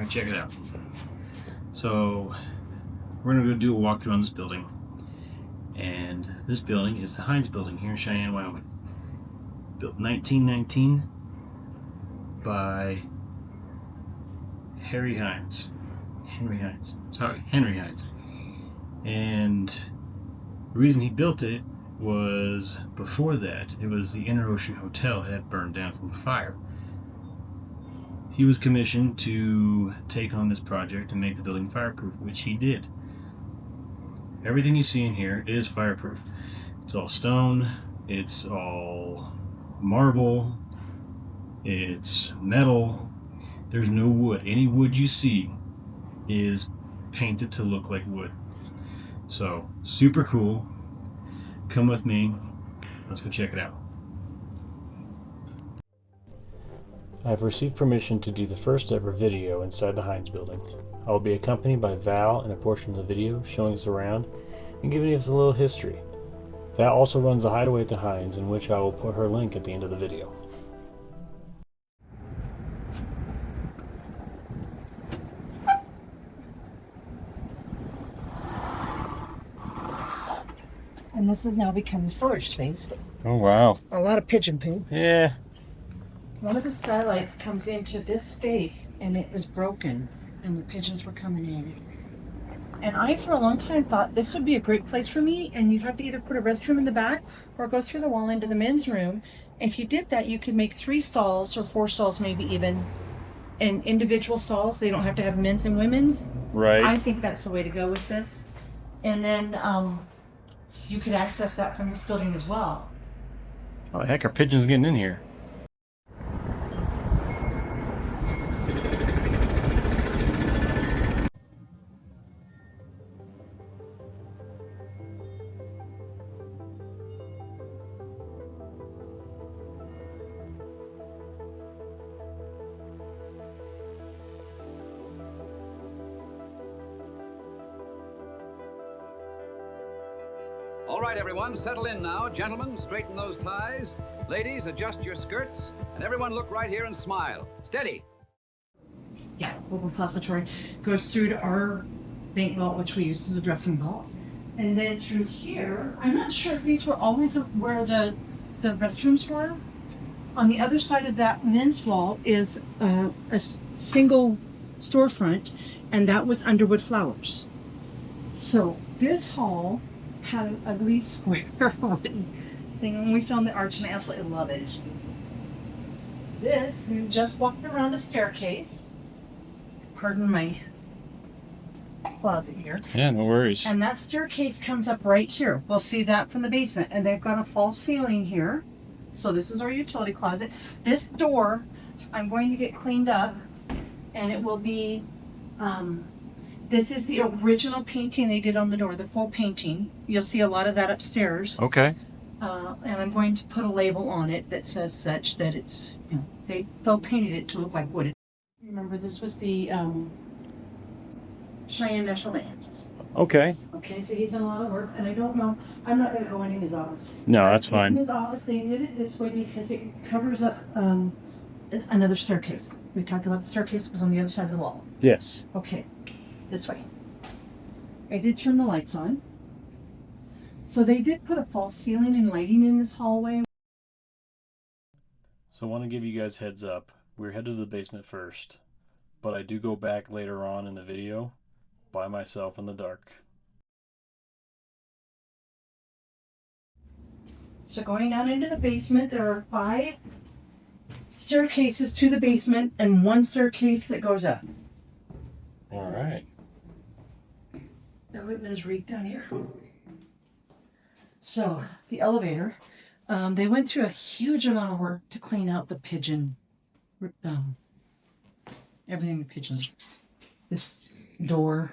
Alright, check it out. So, we're going to go do a walkthrough on this building. And this building is the Hynds building here in Cheyenne, Wyoming. Built 1919 by Henry Hynds. And the reason he built it was before that, it was the Interocean Hotel that had burned down from a fire. He was commissioned to take on this project and make the building fireproof, which he did. Everything you see in here is fireproof. It's all stone, it's all marble, it's metal. There's no wood. Any wood you see is painted to look like wood. So, super cool. Come with me. Let's go check it out. I have received permission to do the first ever video inside the Hynds building. I will be accompanied by Val in a portion of the video showing us around and giving us a little history. Val also runs the hideaway at the Hynds, in which I will put her link at the end of the video. And this has now become a storage space. Oh wow. A lot of pigeon poo. Yeah. One of the skylights comes into this space and it was broken and the pigeons were coming in. And I, for a long time, thought this would be a great place for me, and you'd have to either put a restroom in the back or go through the wall into the men's room. If you did that, you could make 3 stalls or 4 stalls, maybe even, and individual stalls. They don't have to have men's and women's. Right. I think that's the way to go with this. And then you could access that from this building as well. Oh, the heck are pigeons getting in here? All right, everyone, settle in now. Gentlemen, straighten those ties. Ladies, adjust your skirts. And everyone look right here and smile. Steady. Yeah, open repository goes through to our bank vault, which we use as a dressing vault. And then through here, I'm not sure if these were always where the restrooms were. On the other side of that men's vault is a single storefront, and that was Underwood Flowers. So this hall had an ugly square wooden thing when we found the arch, and I absolutely love it. This, we just walked around a staircase. Pardon my closet here. Yeah, no worries. And that staircase comes up right here. We'll see that from the basement. And they've got a false ceiling here. So this is our utility closet. This door, I'm going to get cleaned up, and it will be, this is the original painting they did on the door, the full painting. You'll see a lot of that upstairs. Okay. And I'm going to put a label on it that says such that it's, you know, they'll painted it to look like wood. Remember, this was the Cheyenne National Land. Okay. Okay, so he's done a lot of work, and I don't know, I'm not going to go into his office. No, that's fine. In his office, they did it this way because it covers up another staircase. We talked about the staircase was on the other side of the wall. Yes. Okay, this way. I did turn the lights on. So they did put a false ceiling and lighting in this hallway. So I want to give you guys heads up. We're headed to the basement first, but I do go back later on in the video by myself in the dark. So going down into the basement, there are 5 staircases to the basement and 1 staircase that goes up. All right. The equipment is rigged down here. So the elevator, they went through a huge amount of work to clean out the pigeon, everything with pigeons. This door,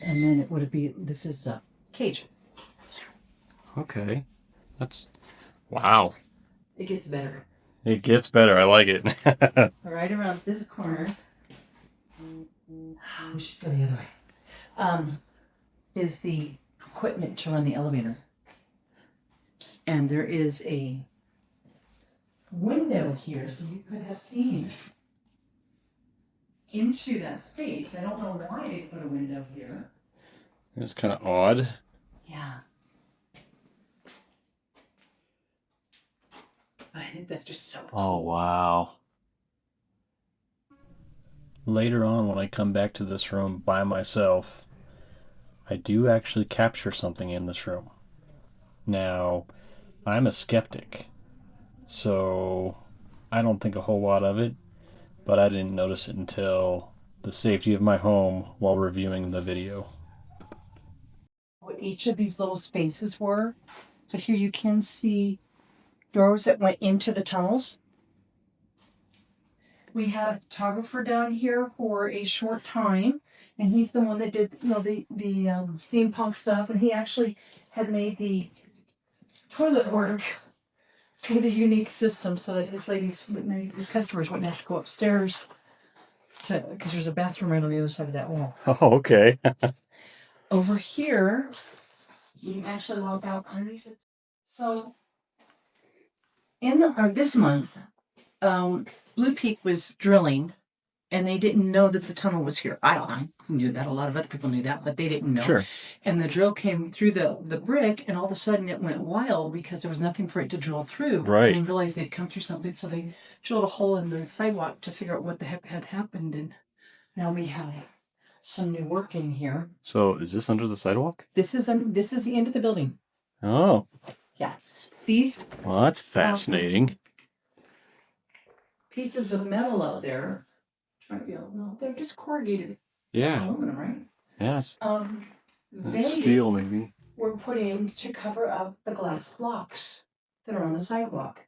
and then it would be, this is a cage. Okay. That's, wow. It gets better. It gets better. I like it. Right around this corner, we should go the other way, is the equipment to run the elevator. And there is a window here, so you could have seen into that space. I don't know why they put a window here. It's kind of odd. Yeah. But I think that's just so cool. Oh, wow. Later on, when I come back to this room by myself, I do actually capture something in this room. Now, I'm a skeptic, so I don't think a whole lot of it, but I didn't notice it until the safety of my home while reviewing the video. What each of these little spaces were. So here you can see doors that went into the tunnels. We had a photographer down here for a short time, and he's the one that did, you know, the steampunk stuff, and he actually had made the toilet work with a unique system so that his customers wouldn't have to go upstairs because there's a bathroom right on the other side of that wall. Oh, okay. Over here, you can actually walk out underneath it. So, this month, Blue Peak was drilling, and they didn't know that the tunnel was here. I knew that. A lot of other people knew that, but they didn't know. Sure. And the drill came through the brick, and all of a sudden it went wild because there was nothing for it to drill through. Right. And they realized they'd come through something, so they drilled a hole in the sidewalk to figure out what the heck had happened. And now we have some new work in here. So, is this under the sidewalk? This is the end of the building. Oh. Yeah. These Well, that's fascinating. pieces of metal out there, they're just corrugated Yeah. aluminum, right? Yes. They Steel, maybe. were put in to cover up the glass blocks that are on the sidewalk.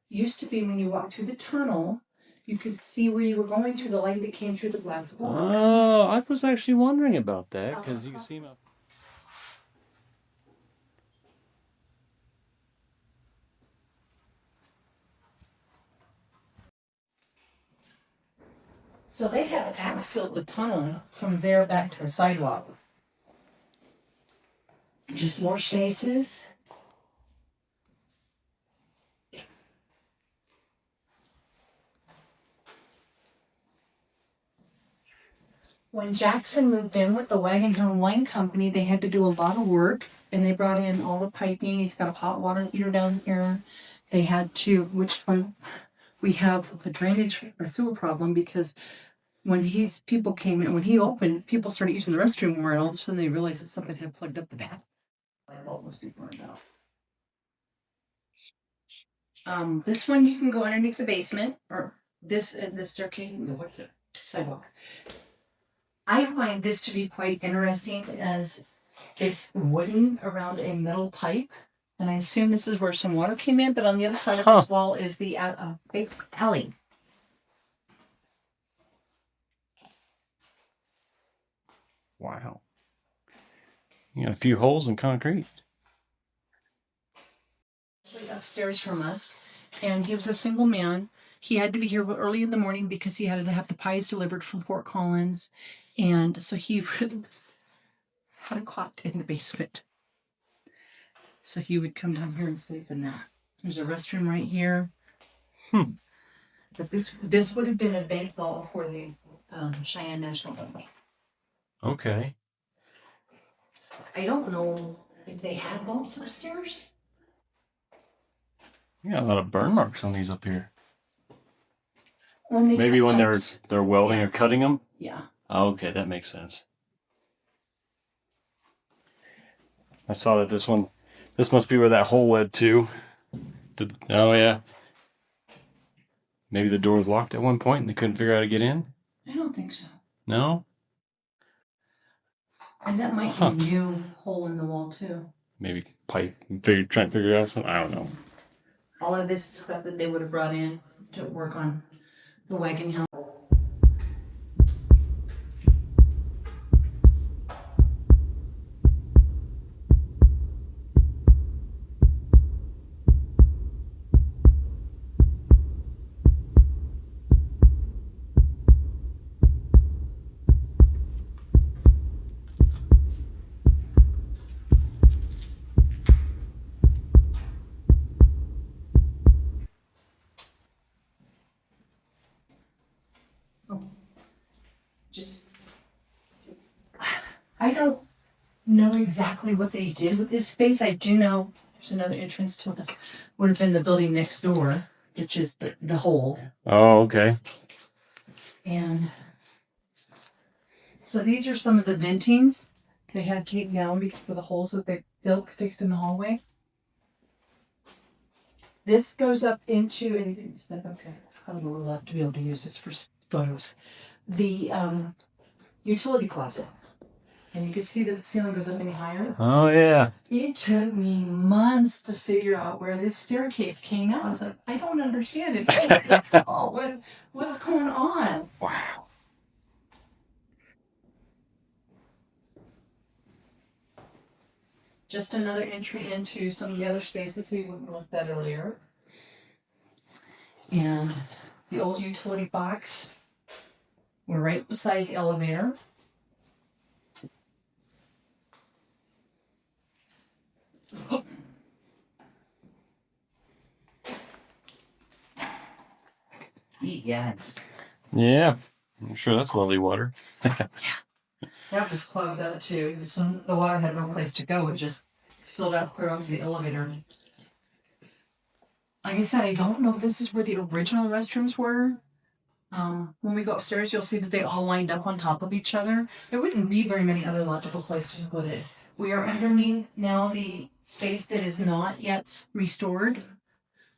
Used to be when you walked through the tunnel, you could see where you were going through the light that came through the glass blocks. Oh, I was actually wondering about that because you see my. So they have backfilled the tunnel from there back to the sidewalk. Just more spaces. When Jackson moved in with the Wagon Hill Wine Company, they had to do a lot of work, and they brought in all the piping. He's got a hot water heater down here. They had to, we have a drainage or sewer problem because when people came in, when he opened, people started using the restroom more, and all of a sudden they realized that something had plugged up the bath. Light bulb must be burned out. This one you can go underneath the basement, or this staircase. What's it? Sidewalk. I find this to be quite interesting as it's wooding around a metal pipe, and I assume this is where some water came in. But on the other side of this wall is the big alley. Wow. You got a few holes in concrete. Upstairs from us, and he was a single man. He had to be here early in the morning because he had to have the pies delivered from Fort Collins, and so he had a cot in the basement. So he would come down here and sleep in that. There's a restroom right here. But this would have been a bank vault for the Cheyenne National Bank. Okay. I don't know if they had vaults upstairs. You got a lot of burn marks on these up here. Maybe when they're welding or cutting them? Yeah. Oh, okay, that makes sense. I saw that this must be where that hole led to. Oh, yeah. Maybe the door was locked at one point and they couldn't figure out how to get in? I don't think so. No? And that might be a new hole in the wall, too. Maybe pipe, trying to figure out something. I don't know. All of this is stuff that they would have brought in to work on the Wagon Hill. just, I don't know exactly what they did with this space. I do know there's another entrance to the, would have been the building next door, which is the hole. Oh, okay. And so these are some of the ventings they had taken down because of the holes that they built fixed in the hallway. This goes up into, and you can step up here. I don't know, we'll have to be able to use this for photos. The utility closet. And you can see that the ceiling goes up any higher. Oh, yeah. It took me months to figure out where this staircase came out. I was like, I don't understand it. What's going on? Wow. Just another entry into some of the other spaces we looked at earlier. And the old utility box. We're right beside the elevator. Yes. Yeah. I'm sure that's lovely water. That was plugged up too. So the water had no place to go. It just filled out clear up to the elevator. Like I said, I don't know if this is where the original restrooms were. When we go upstairs, you'll see that they all lined up on top of each other. There wouldn't be very many other logical places to put it. We are underneath now the space that is not yet restored,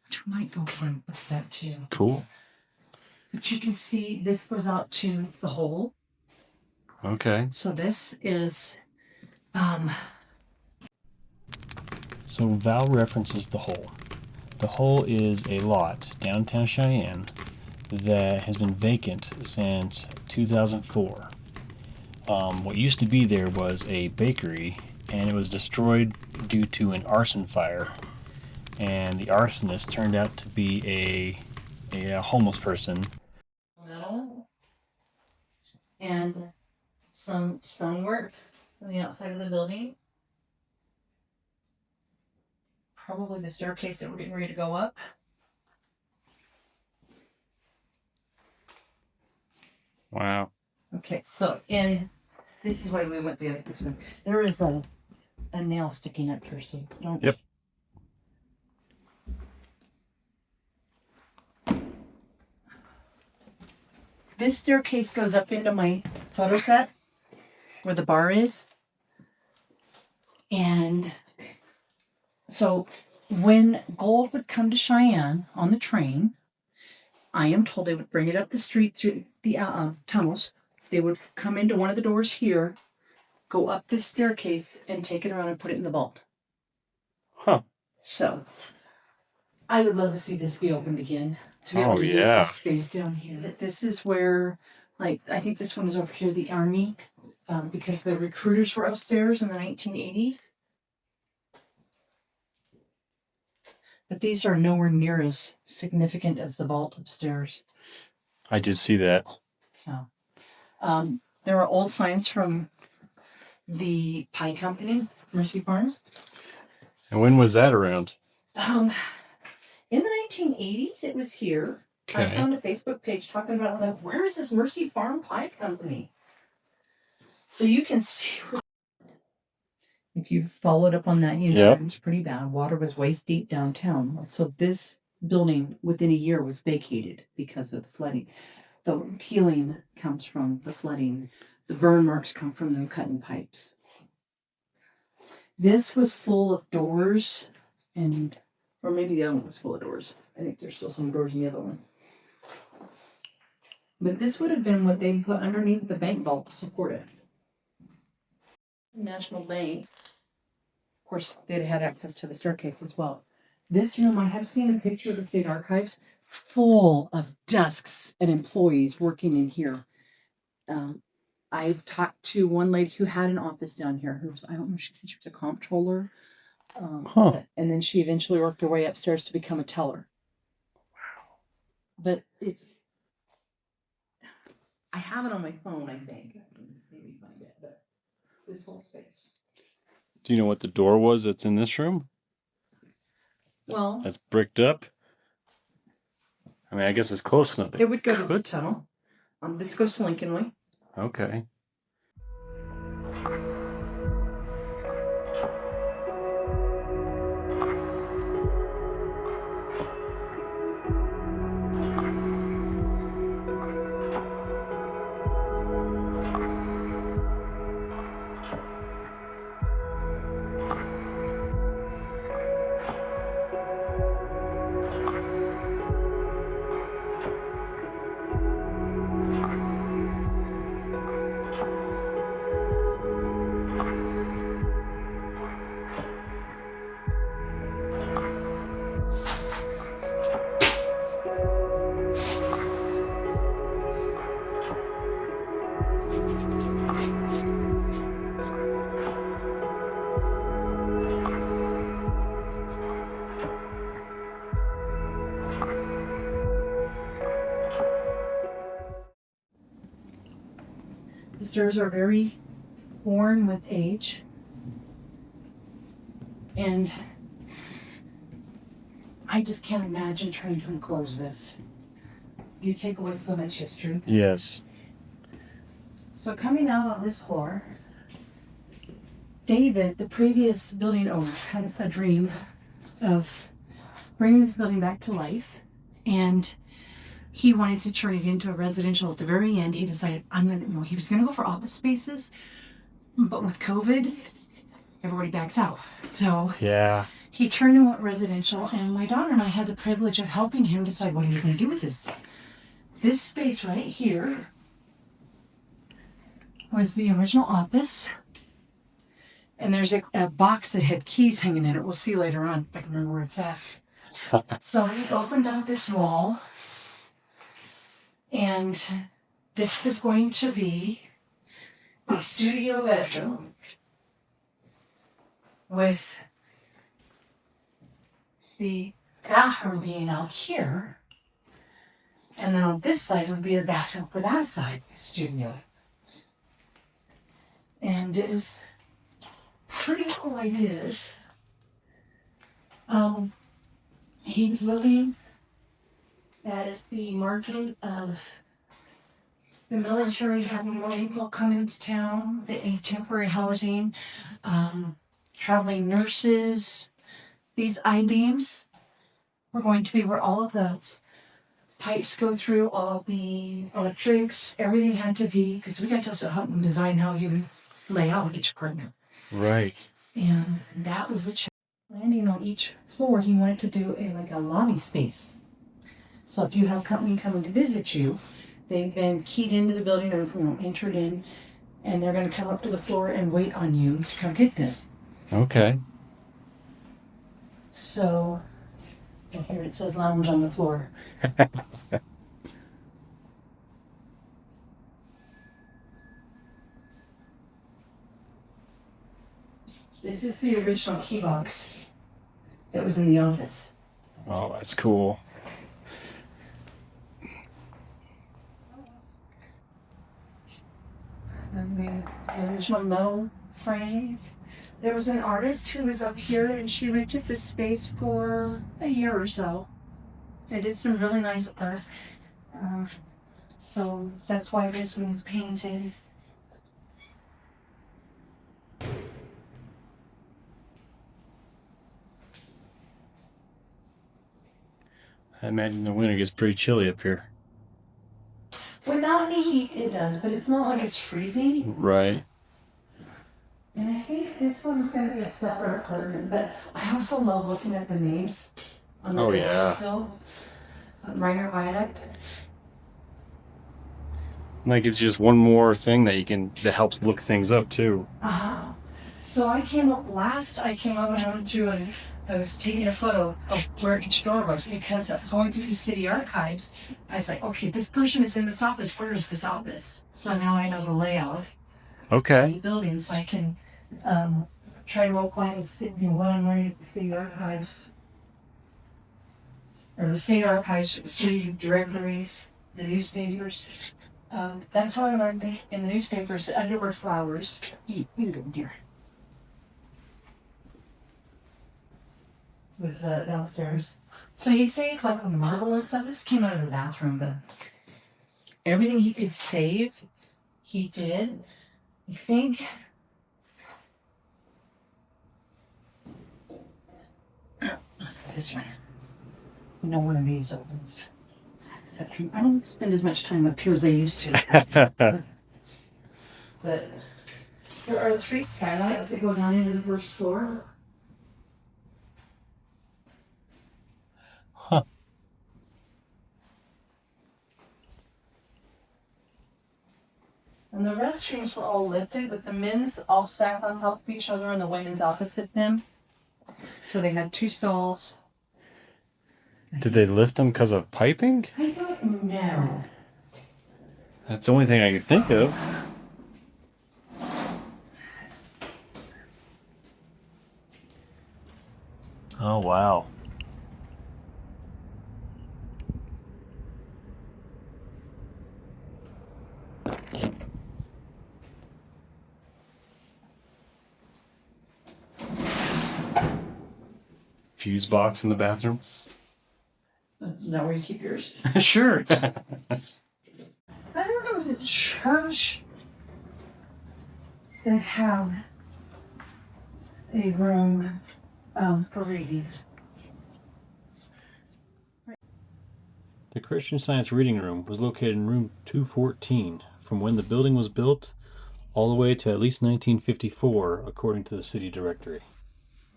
which we might go over and look at that too. Cool. But you can see this goes out to the hole. Okay. So this is, So Val references the hole. The hole is a lot downtown Cheyenne that has been vacant since 2004. What used to be there was a bakery, and it was destroyed due to an arson fire. And the arsonist turned out to be a homeless person. metal and some stonework on the outside of the building. Probably the staircase that we're getting ready to go up. Wow. Okay, so this is why we went the other this way. There is a nail sticking up here, so don't. Yep. This staircase goes up into my photo set where the bar is. And so when gold would come to Cheyenne on the train, I am told they would bring it up the street through the tunnels. They would come into one of the doors here, go up this staircase, and take it around and put it in the vault. Huh. So I would love to see this be opened again. To be able to use this space down here. This is where, like, I think this one is over here, the Army, because the recruiters were upstairs in the 1980s. But these are nowhere near as significant as the vault upstairs. I did see that. So, there are old signs from the pie company, Mercy Farms. And when was that around? In the 1980s, it was here. Okay. I found a Facebook page talking about it. I was like, where is this Mercy Farm Pie Company? So you can see, if you followed up on that, you know, It was pretty bad. Water was waist deep downtown. So this building, within a year, was vacated because of the flooding. The peeling comes from the flooding. The burn marks come from them cutting pipes. This was full of doors or maybe the other one was full of doors. I think there's still some doors in the other one. But this would have been what they put underneath the bank vault to support it. National Bank. Of course, they'd had access to the staircase as well. This room, I have seen a picture of the state archives full of desks and employees working in here. I've talked to one lady who had an office down here. I don't know, she said she was a comptroller. And then she eventually worked her way upstairs to become a teller. Wow. But I have it on my phone, I think. I can maybe find it, but this whole space. Do you know what the door was that's in this room? Well, that's bricked up? I mean, I guess it's close enough. It would go to the tunnel. This goes to Lincoln Way. Okay. The stairs are very worn with age. And I just can't imagine trying to enclose this. You take away so much history. Yes. So coming out on this floor, David, the previous building owner, had a dream of bringing this building back to life, and he wanted to turn it into a residential. At the very end, he decided he was going to go for office spaces, but with COVID, everybody backs out. So Yeah. he turned and went residential, and my daughter and I had the privilege of helping him decide what he was going to do with this. This space right here was the original office. And there's a box that had keys hanging in it. We'll see later on if I can remember where it's at. So we opened up this wall. And this was going to be a studio bedroom with the bathroom being out here. And then on this side would be the bathroom for that side studio. And it was pretty cool ideas. He was looking at the market of the military having more people come into town, the temporary housing, traveling nurses. These I-beams were going to be where all of the pipes go through, all the electrics, everything had to be, because we got to also help them design how you lay out each apartment. Right. And that was the challenge. Landing on each floor, he wanted to do a lobby space. So if you have company coming to visit you, they've been keyed into the building or entered in, and they're going to come up to the floor and wait on you to come get them. Okay. So here it says lounge on the floor. This is the original key box that was in the office. Oh, that's cool. And the original metal frame. There was an artist who was up here, and she rented this space for a year or so. They did some really nice art. So that's why this one was painted. I imagine the winter gets pretty chilly up here. Without any heat, it does, but it's not like it's freezing. Right. And I think this one's going to be a separate apartment, but I also love looking at the names on the doors still. Reiner Viaduct. Like it's just one more thing that helps look things up too. Uh-huh. So I came up and I went through I was taking a photo of where each door was, because going through the city archives, I was like, okay, this person is in this office. Where is this office? So now I know the layout of the building, so I can try to role play what I'm learning at the city archives. Or the state archives, the city directories, the newspapers. That's how I learned in the newspapers that underwear flowers. You can go in here. Was downstairs. So he saved like the marble and stuff. This came out of the bathroom, but everything he could save, he did. I think. This one. You know, one of these opens. I don't spend as much time up here as I used to. But there are 3 skylights that go down into the first floor. Huh. And the restrooms were all lifted, but the men's all stacked on top of each other and the women's opposite them. So they had 2 stalls. Did they lift them because of piping? I don't know. That's the only thing I could think of. Oh, wow. Fuse box in the bathroom? Is that where you keep yours? Sure. I don't know, was it church that had a room for reading? The Christian Science Reading Room was located in room 214 from when the building was built all the way to at least 1954, according to the city directory.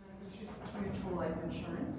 Massachusetts Mutual Life Insurance.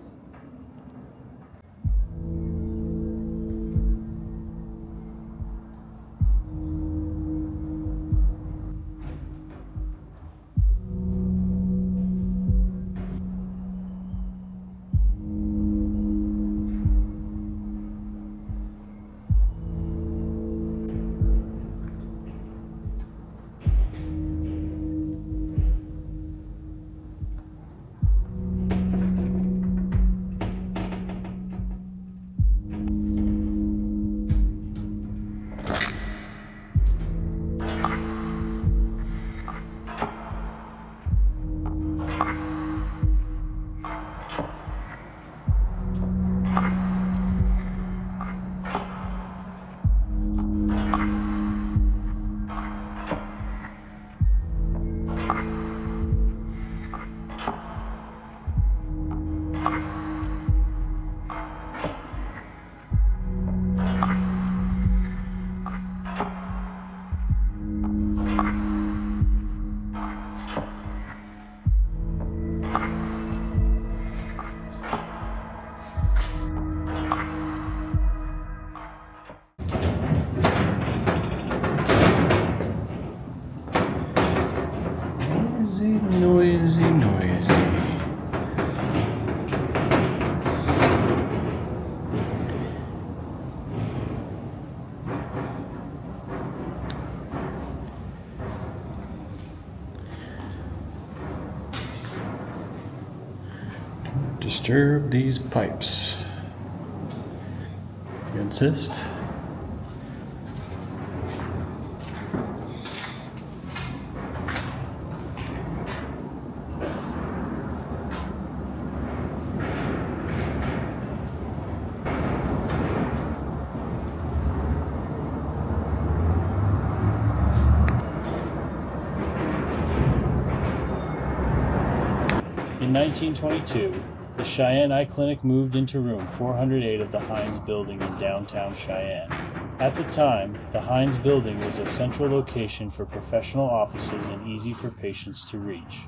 Noisy. Don't disturb these pipes. You insist? In 1922, the Cheyenne Eye Clinic moved into room 408 of the Hynds building in downtown Cheyenne. At the time, the Hynds building was a central location for professional offices and easy for patients to reach.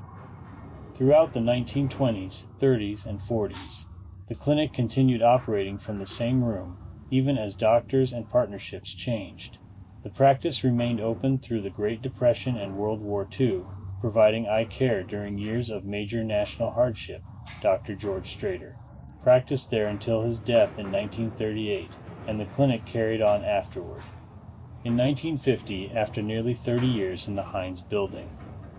Throughout the 1920s, 30s, and 40s, the clinic continued operating from the same room, even as doctors and partnerships changed. The practice remained open through the Great Depression and World War II, providing eye care during years of major national hardship. Dr. George Strader practiced there until his death in 1938, and the clinic carried on afterward. In 1950, after nearly 30 years in the Hynds building,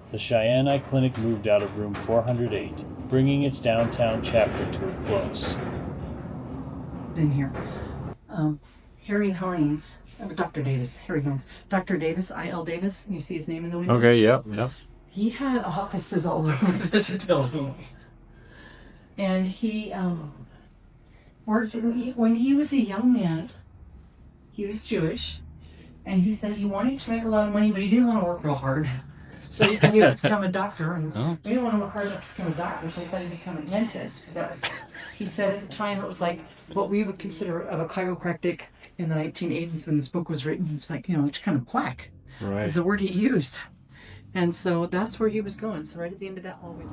the Cheyenne Eye Clinic moved out of room 408, bringing its downtown chapter to a close. In here. Harry Hynds, Dr. Davis, Harry Hynds. Dr. Davis, I.L. Davis, you see his name in the window? Okay, yep. He had offices all over this building. And he worked, when he was a young man, he was Jewish, And he said he wanted to make a lot of money, but he didn't want to work real hard. So he thought he would become a doctor, and we didn't want to work hard enough to become a doctor, so he thought he'd become a dentist, because that was, he said at the time, it was like what we would consider of a chiropractic in the 1980s when this book was written. It was like, it's kind of quack, is the word he used. And so that's where he was going. So right at the end of that hallway.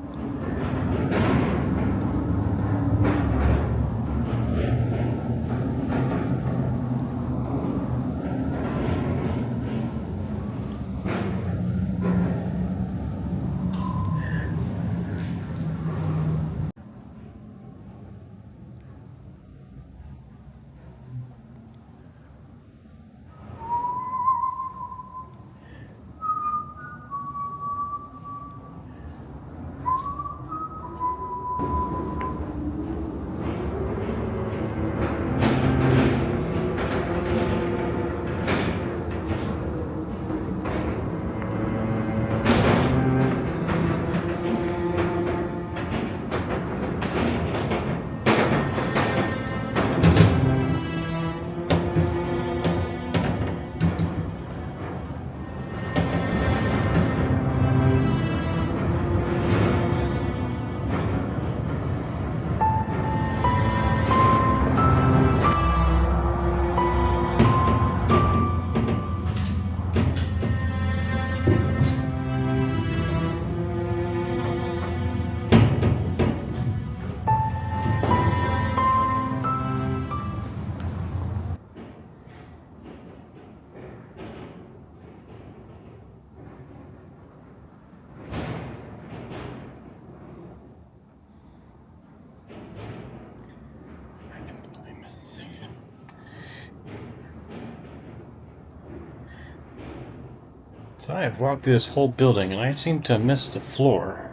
So I have walked through this whole building and I seem to have missed a floor.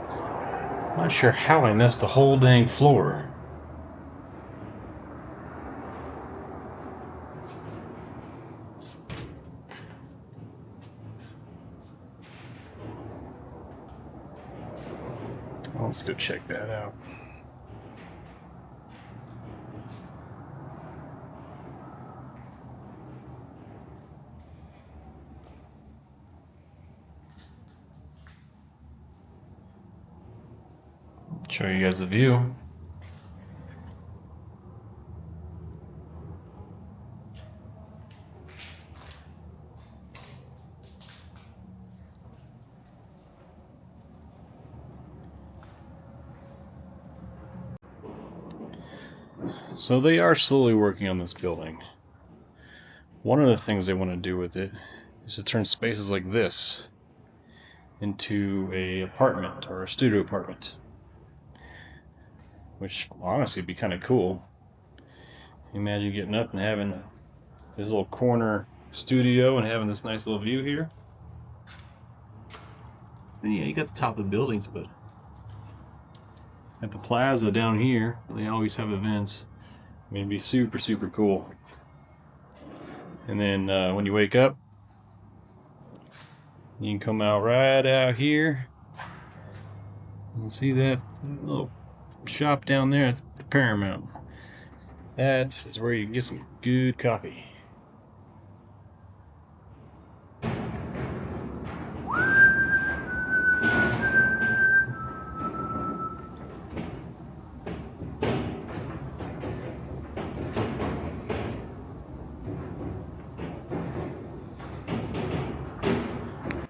I'm not sure how I missed the whole dang floor. Well, let's go check that out. Show you guys the view. So they are slowly working on this building. One of the things they want to do with it is to turn spaces like this into a apartment or a studio apartment. Which honestly would be kind of cool. Imagine getting up and having this little corner studio and having this nice little view here. And yeah, you got the top of the buildings, but at the plaza down here, they always have events. I mean, it'd be super, super cool. And then when you wake up, you can come out right out here and see that little shop down there. It's the Paramount. That is where you can get some good coffee.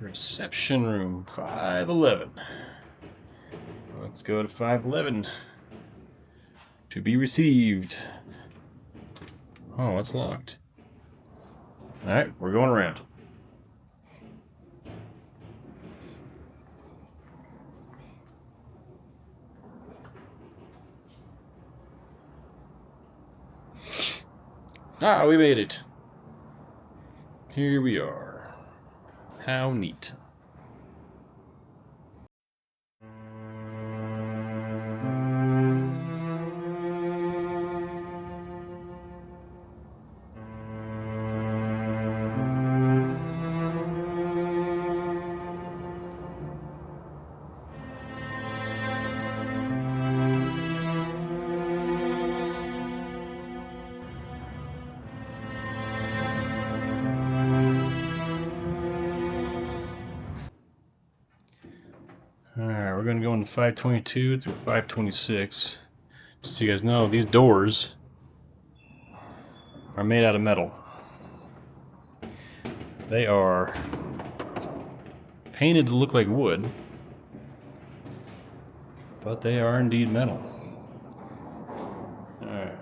Reception room 511. Let's go to 511. To be received. Oh, it's locked. Alright, we're going around. Ah, we made it. Here we are. How neat. on 522 through 526. Just so you guys know, these doors are made out of metal. They are painted to look like wood, but they are indeed metal. Alright.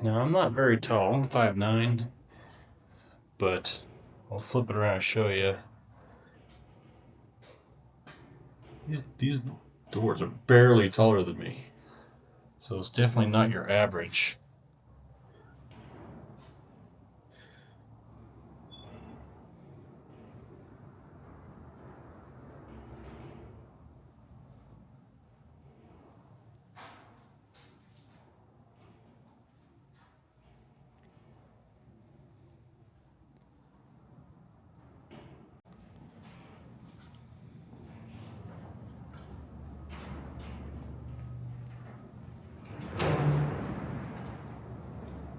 Now, I'm not very tall, I'm 5'9", but I'll flip it around and show you. These doors are barely taller than me, so it's definitely not your average.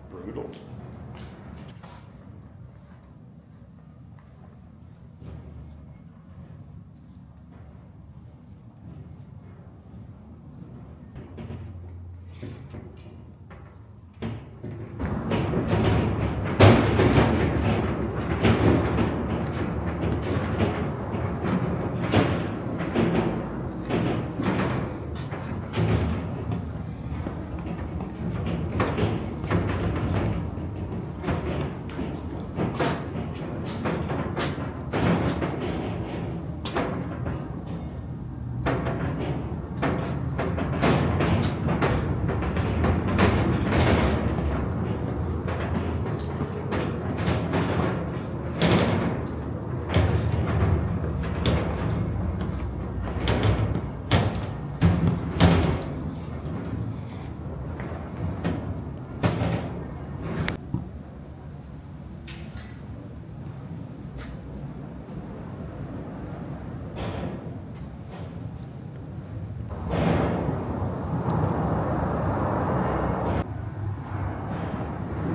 Brutal.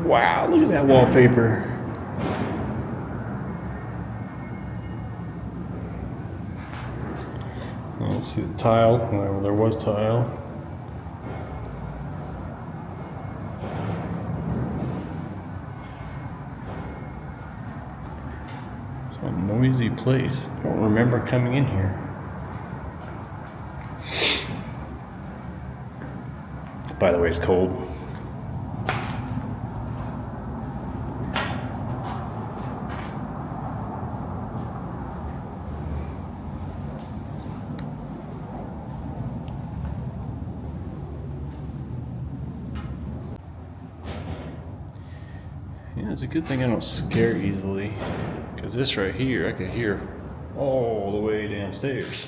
Wow, look at that wallpaper. Let's see the tile, wherever there was tile. It's a noisy place. I don't remember coming in here. By the way, it's cold. Yeah, it's a good thing I don't scare easily, because this right here I could hear all the way downstairs.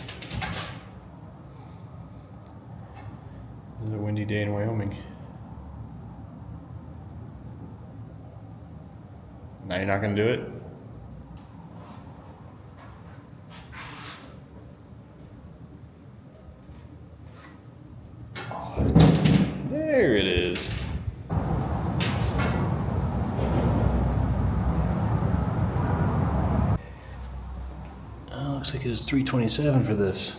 It's a windy day in Wyoming. Now you're not gonna do it? There it is. Looks like it was $327 for this.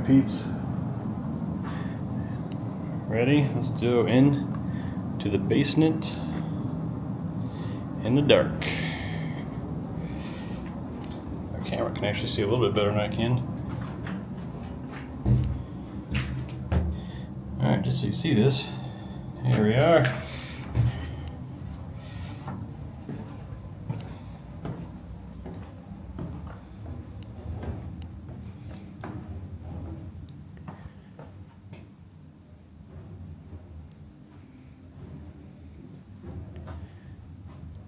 peeps. Ready? Let's go in to the basement in the dark. Our camera can actually see a little bit better than I can. Alright, just so you see this, here we are.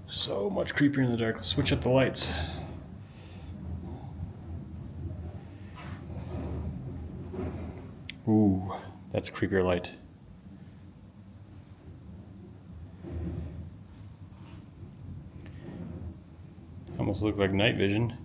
So much creepier in the dark. Let's switch up the lights. Ooh, that's a creepier light. Almost look like night vision.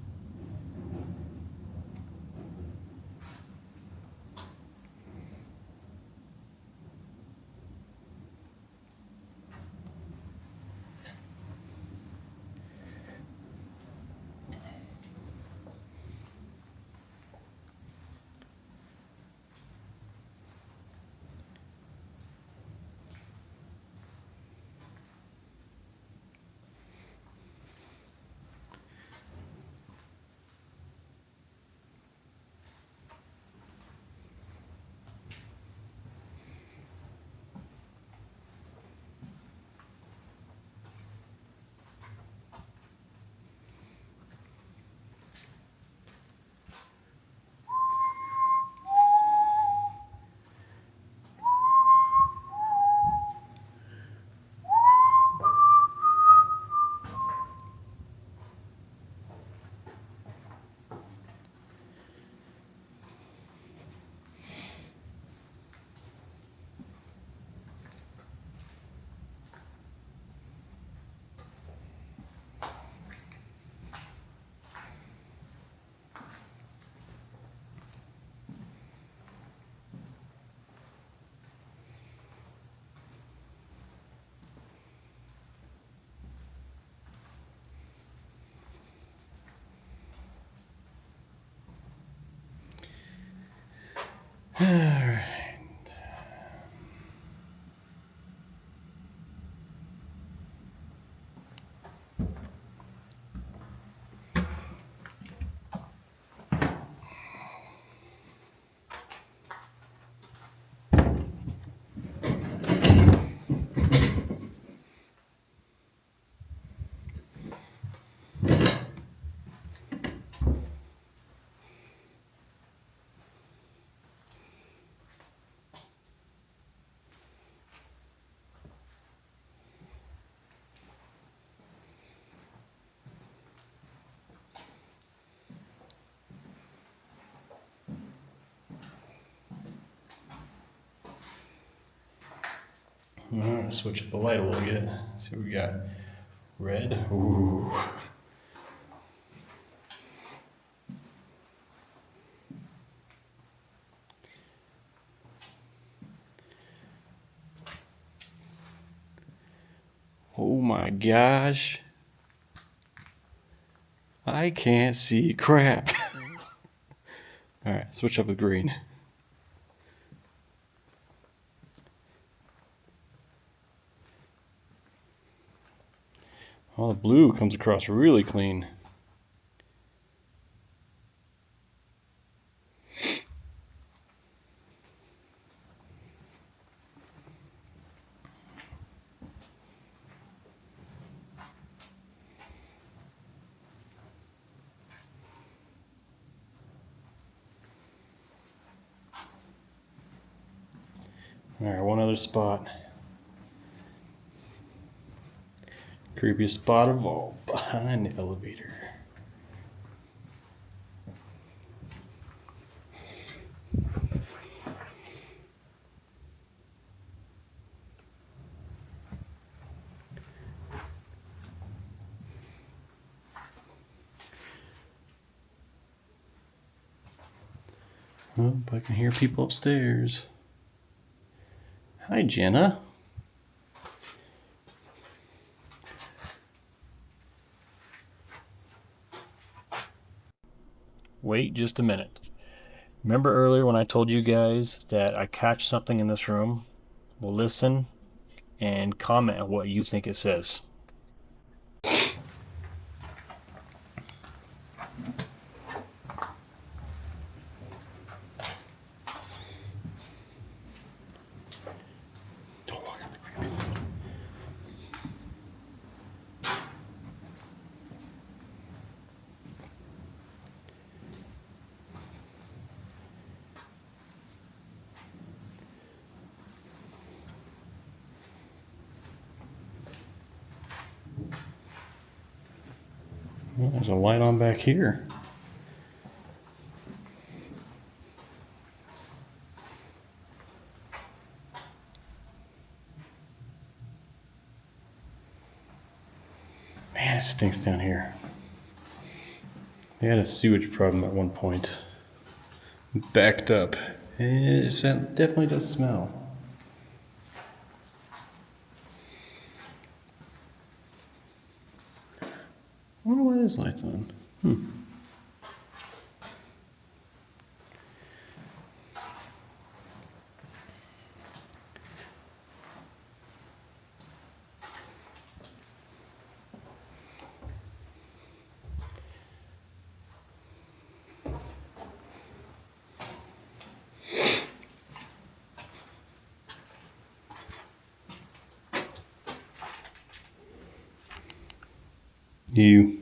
All right. All right, switch up the light a little bit. Let's see what we got. Red. Ooh. Oh my gosh. I can't see crap. All right, switch up with green. Oh, the blue comes across really clean. All right, one other spot. Creepiest spot of all, behind the elevator. Oh, I can hear people upstairs. Hi, Jenna. Wait just a minute. Remember earlier when I told you guys that I catch something in this room? Well, listen and comment on what you think it says. Well, there's a light on back here. Man, it stinks down here. They had a sewage problem at one point. Backed up. It definitely does smell. I wonder why this light's on. You.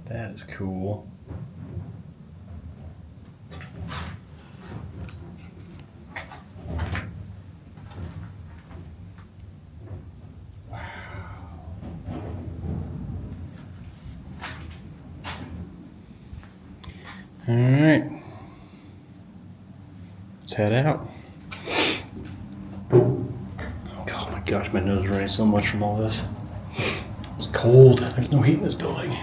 That is cool. Wow. All right. Let's head out. Oh my gosh, my nose is running so much from all this. It's cold. There's no heat in this building.